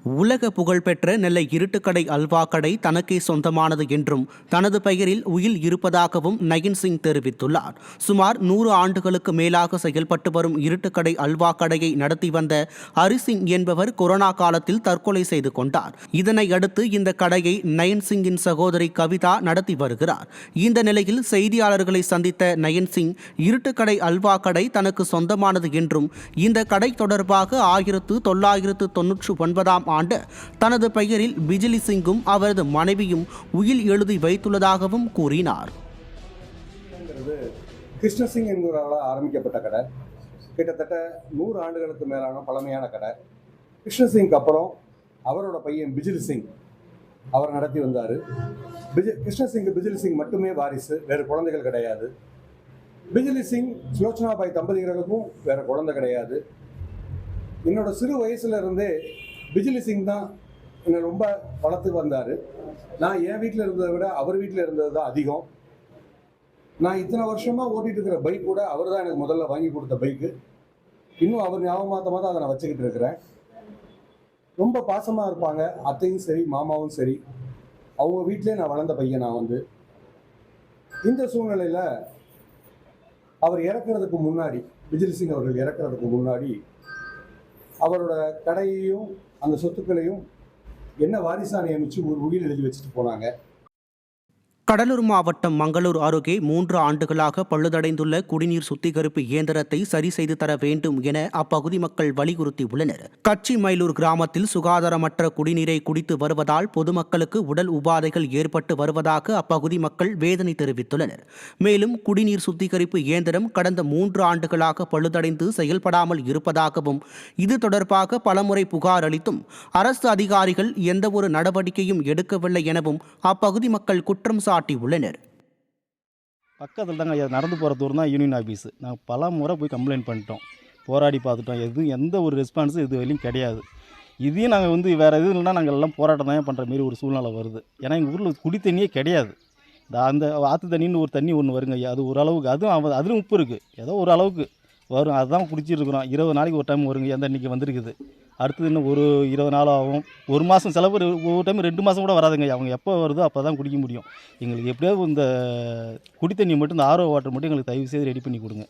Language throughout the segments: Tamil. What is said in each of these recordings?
உலக புகழ்பெற்ற நெல்லை இருட்டுக்கடை அல்வா கடை தனக்கே சொந்தமானது என்றும் தனது பெயரில் உயில் இருப்பதாகவும் நயன் சிங் தெரிவித்துள்ளார். சுமார் 100 ஆண்டுகளுக்கு மேலாக செயல்பட்டு வரும் இருட்டுக்கடை அல்வா கடையை நடத்தி வந்த ஹரிசிங் என்பவர் கொரோனா காலத்தில் தற்கொலை செய்து கொண்டார். இதனை அடுத்து இந்த கடையை நயன் சிங்கின் சகோதரி கவிதா நடத்தி வருகிறார். இந்த நிலையில் செய்தியாளர்களை சந்தித்த நயன் சிங் இருட்டுக்கடை அல்வா கடை தனக்கு சொந்தமானது என்றும் இந்த கடை தொடர்பாக 1999 ஆண்டு தனது பெயரில் பிஜிலி சிங்கும் அவரது மனைவியும் உயில் எழுதி வைத்துள்ளதாகவும் கூறினார். கிருஷ்ணசிங் என்பவரால் ஆரம்பிக்கப்பட்ட கடை கிட்டத்தட்ட 100 ஆண்டுகளுக்கு மேலான பழமையான கடை. கிருஷ்ணசிங்க்கு அப்புறம் அவரோட பையன் பிஜிலி சிங் அவர் நடத்தி வந்தார். பிஜிலி சிங் மட்டுமே வாரிசு, வேறு குழந்தைகள் கிடையாது. பிஜிலி சிங் சுலோச்சனாபாய் தம்பதிகளுக்கும் வேறு குழந்தை கிடையாது. என்னோட சிறு வயசுல இருந்தே பிஜிலி சிங் தான் என்னை ரொம்ப வளர்த்து வந்தார். நான் என் வீட்டில் இருந்ததை விட அவர் வீட்டில் இருந்தது தான் அதிகம். நான் இத்தனை வருஷமாக ஓட்டிகிட்டு இருக்கிற பைக் கூட அவர் தான் எனக்கு முதல்ல வாங்கி கொடுத்த பைக்கு. இன்னும் அவர் ஞாபகமாக தான் அதை நான் வச்சுக்கிட்டு இருக்கிறேன். ரொம்ப பாசமாக இருப்பாங்க, அத்தையும் சரி மாமாவும் சரி. அவங்க வீட்டிலே நான் வளர்ந்த பையன். நான் இந்த சூழ்நிலையில் அவர் இறக்குறதுக்கு முன்னாடி, பிஜிலி சிங் அவர்கள் இறக்குறதுக்கு முன்னாடி அவரோட கடையையும் அந்த சொத்துக்களையும் என்ன வாரிசா நியமித்து ஒரு உயில் எழுதி வச்சுட்டு போனாங்க. கடலூர் மாவட்டம் மங்களூர் அருகே 3 ஆண்டுகளாக பழுதடைந்துள்ள குடிநீர் சுத்திகரிப்பு இயந்திரத்தை சரி செய்து தர வேண்டும் என அப்பகுதி மக்கள் வலியுறுத்தியுள்ளனர். கச்சிமயிலூர் கிராமத்தில் சுகாதாரமற்ற குடிநீரை குடித்து வருவதால் பொதுமக்களுக்கு உடல் உபாதைகள் ஏற்பட்டு வருவதாக அப்பகுதி மக்கள் வேதனை தெரிவித்துள்ளனர். மேலும் குடிநீர் சுத்திகரிப்பு இயந்திரம் கடந்த 3 ஆண்டுகளாக பழுதடைந்து செயல்படாமல் இருப்பதாகவும், இது தொடர்பாக பலமுறை புகார் அளித்தும் அரசு அதிகாரிகள் எந்தவொரு நடவடிக்கையும் எடுக்கவில்லை எனவும் அப்பகுதி மக்கள் குற்றம் உள்ளனர். பக்கத்தில் தாங்க நடந்து போகிற தூரம் தான் யூனியன் ஆஃபீஸு. நாங்கள் பல முறை போய் கம்ப்ளைண்ட் பண்ணிட்டோம், போராடி பார்த்துட்டோம். எந்த ஒரு ரெஸ்பான்ஸும் இது வரையும் கிடையாது. இதையும் நாங்கள் வேறு எதுவும் இல்லைனா நாங்கள் எல்லாம் போராட்டம் தான் பண்ணுற மாரி ஒரு சூழ்நிலை வருது. ஏன்னா எங்கள் ஊரில் குடி தண்ணியே கிடையாது. அந்த ஆற்று தண்ணின்னு ஒரு தண்ணி ஒன்று வருங்க, அது ஓரளவுக்கு, அதுவும் உப்பு இருக்குது, ஏதோ ஒரு அளவுக்கு வரும். அதுதான் குடிச்சிருக்கிறோம். 20 நாளைக்கு ஒரு டைம் வருங்க, எந்த அன்றைக்கி வந்திருக்குது. அடுத்தது இன்னும் ஒரு 20 நாள் ஆகும். ஒரு மாதம் சில பேர் ஒவ்வொரு டைம் 2 மாதம் கூட வராதுங்க. அவங்க எப்போ வருதோ அப்போ தான் குடிக்க முடியும். எங்களுக்கு எப்படியாவது இந்த குடி தண்ணி மட்டும், இந்த ஆர்ஓ வாட்டர் மட்டும் எங்களுக்கு தயவு செய்து ரெடி பண்ணி கொடுங்க.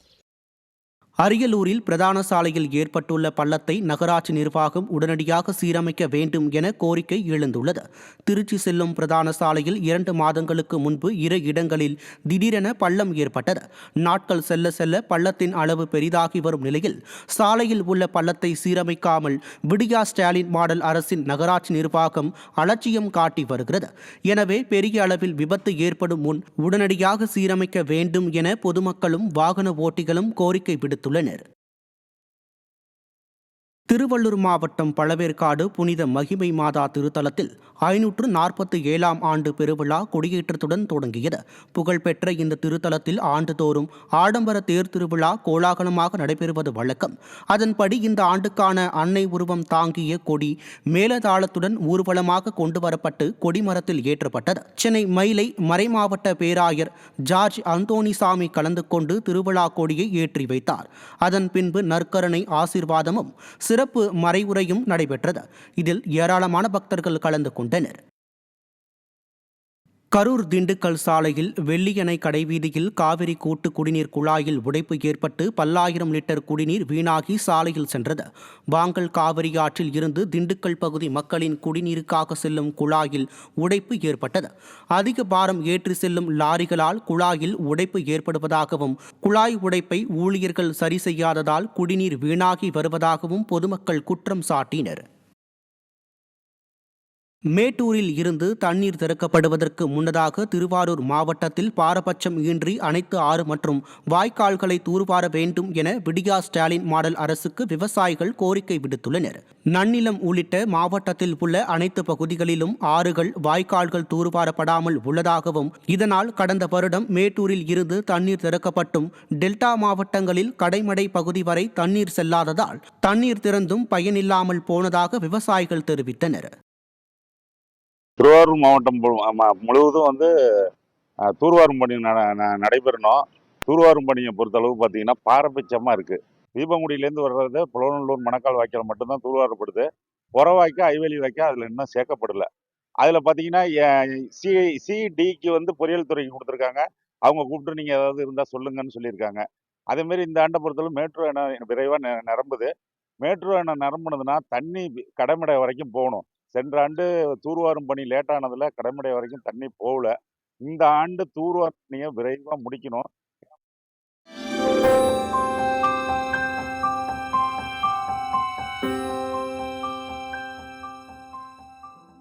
அரியலூரில் பிரதான சாலையில் ஏற்பட்டுள்ள பள்ளத்தை நகராட்சி நிர்வாகம் உடனடியாக சீரமைக்க வேண்டும் என கோரிக்கை எழுந்துள்ளது. திருச்சி செல்லும் பிரதான சாலையில் 2 மாதங்களுக்கு முன்பு 2 இடங்களில் திடீரென பள்ளம் ஏற்பட்டது. நாட்கள் செல்ல செல்ல பள்ளத்தின் அளவு பெரிதாகி வரும் நிலையில் சாலையில் உள்ள பள்ளத்தை சீரமைக்காமல் விடியா ஸ்டாலின் மாடல் அரசின் நகராட்சி நிர்வாகம் அலட்சியம் காட்டி வருகிறது. எனவே பெரிய அளவில் விபத்து ஏற்படும் முன் உடனடியாக சீரமைக்க வேண்டும் என பொதுமக்களும் வாகன ஓட்டிகளும் கோரிக்கை விடுத்துள்ளனர். திருவள்ளூர் மாவட்டம் பழவேற்காடு புனித மகிமை மாதா திருத்தலத்தில் 547ஆம் ஆண்டு பெருவிழா கொடியேற்றத்துடன் தொடங்கியது. புகழ்பெற்ற இந்த திருத்தலத்தில் ஆண்டுதோறும் ஆடம்பர தேர் திருவிழா கோலாகலமாக நடைபெறுவது வழக்கம். அதன்படி இந்த ஆண்டுக்கான அன்னை உருவம் தாங்கிய கொடி மேலதாளத்துடன் ஊர்வலமாக கொண்டு வரப்பட்டு கொடிமரத்தில் ஏற்றப்பட்டது. சென்னை மயிலை மறைமாவட்ட பேராயர் ஜார்ஜ் அந்தோணிசாமி கலந்து கொண்டு திருவிழா கொடியை ஏற்றி வைத்தார். அதன் பின்பு நற்கருணை ஆசீர்வாதமும் சிறப்பு மறைவுரையும் நடைபெற்றது. இதில் ஏராளமான பக்தர்கள் கலந்து கொண்டனர். கரூர் திண்டுக்கல் சாலையில் வெள்ளியணை கடைவீதியில் காவிரி கூட்டு குடிநீர் குழாயில் உடைப்பு ஏற்பட்டு பல்லாயிரம் லிட்டர் குடிநீர் வீணாகி சாலையில் சென்றது. வாங்கல் காவிரி ஆற்றில் இருந்து திண்டுக்கல் பகுதி மக்களின் குடிநீருக்காக செல்லும் குழாயில் உடைப்பு ஏற்பட்டது. அதிக பாரம் ஏற்றி செல்லும் லாரிகளால் குழாயில் உடைப்பு ஏற்படுவதாகவும், குழாய் உடைப்பை ஊழியர்கள் சரி செய்யாததால் குடிநீர் வீணாகி வருவதாகவும் பொதுமக்கள் குற்றம் சாட்டினர். மேட்டூரில் இருந்து தண்ணீர் திறக்கப்படுவதற்கு முன்னதாக திருவாரூர் மாவட்டத்தில் பாரபட்சம் இன்றி அனைத்து ஆறு மற்றும் வாய்க்கால்களை தூர்வார வேண்டும் என விடியா ஸ்டாலின் மாடல் அரசுக்கு விவசாயிகள் கோரிக்கை விடுத்துள்ளனர். நன்னிலம் உள்ளிட்ட மாவட்டத்தில் உள்ள அனைத்து பகுதிகளிலும் ஆறுகள், வாய்க்கால்கள் தூர்வாரப்படாமல் உள்ளதாகவும், இதனால் கடந்த வருடம் மேட்டூரில் இருந்து தண்ணீர் திறக்கப்பட்டும் டெல்டா மாவட்டங்களில் கடைமடை பகுதி வரை தண்ணீர் செல்லாததால் தண்ணீர் திறந்தும் பயனில்லாமல் போனதாக விவசாயிகள் தெரிவித்தனர். திருவாரூர் மாவட்டம் முழுவதும் தூர்வாரும் பணி நடைபெறணும். தூர்வாரும் பணியை பொறுத்தளவு பார்த்தீங்கன்னா பாரபட்சமாக இருக்குது. தீபங்குடியிலேருந்து வர்றது புலனூர் மணக்கால் வாய்க்கால் மட்டும்தான் தூர்வாரப்படுது. புறவாய்க்கா ஐவேலி வாய்க்கா அதில் இன்னும் சேர்க்கப்படல. அதில் பார்த்தீங்கன்னா சிடிக்கு வந்து பொறியியல் துறைக்கு கொடுத்துருக்காங்க. அவங்க கூப்பிட்டு நீங்கள் ஏதாவது இருந்தால் சொல்லுங்கன்னு சொல்லியிருக்காங்க. அதேமாரி இந்த ஆண்டை பொறுத்தளவு மேட்டூர் அணை விரைவாக நிரம்புது. மேட்டூர் அணை நிரம்புனதுன்னா தண்ணி கடைமடை வரைக்கும் போகணும். சென்ற ஆண்டு தூர்வாரும் பணி லேட் ஆனதுல கடைமடை வரைக்கும் தண்ணி போகல. இந்த ஆண்டு தூர்வாரும் பணியை விரைவாக முடிக்கணும்.